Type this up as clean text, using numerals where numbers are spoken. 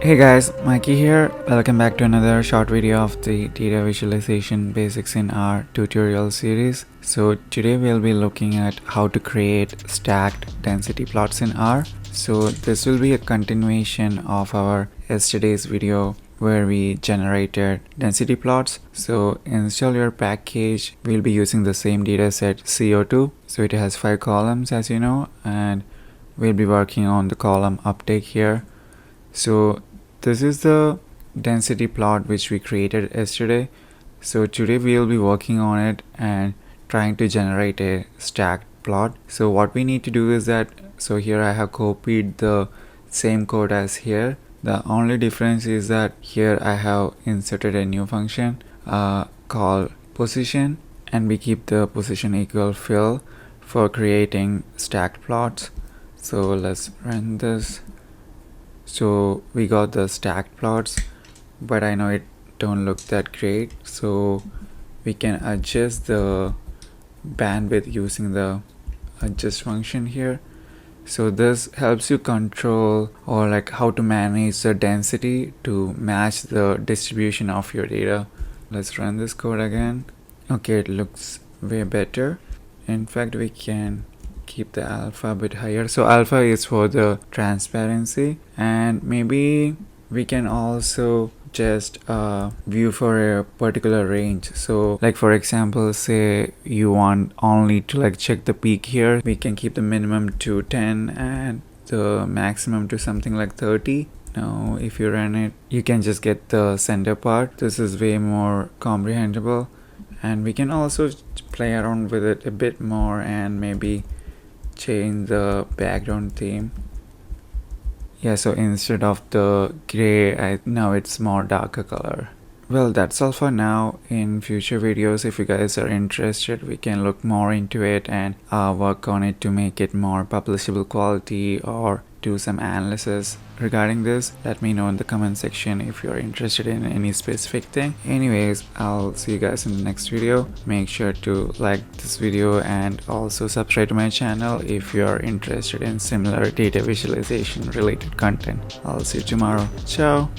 Hey guys, Mikey here. Welcome back to another short video of the data visualization basics in our tutorial series. So today we'll be looking at how to create stacked density plots in R. So this will be a continuation of our yesterday's video where we generated density plots. So install your package. We'll be using the same dataset CO2. So it has 5 columns as you know, and we'll be working on the column uptake here. So this is the density plot which we created yesterday. So today we will be working on it and trying to generate a stacked plot. So what we need to do is that, so here I have copied the same code as here. The only difference is that here I have inserted a new function called position, and we keep the position equal fill for creating stacked plots. So let's run this. So we got the stacked plots, but I know it don't look that great, so we can adjust the bandwidth using the adjust function here. So this helps you control or like how to manage the density to match the distribution of your data. Let's run this code again. Okay, it looks way better. In fact, we can keep the alpha a bit higher. So alpha is for the transparency, and maybe we can also just view for a particular range. So like for example, say you want only to like check the peak here, we can keep the minimum to 10 and the maximum to something like 30. Now if you run it, you can just get the center part. This is way more comprehensible, and we can also play around with it a bit more and maybe change the background theme. Yeah, so instead of the gray, now it's more darker color. Well, that's all for now. In future videos, if you guys are interested, we can look more into it and work on it to make it more publishable quality or do some analysis regarding this. Let me know in the comment section if you're interested in any specific thing. Anyways, I'll see you guys in the next video. Make sure to like this video and also subscribe to my channel if you're interested in similar data visualization related content. I'll see you tomorrow. Ciao.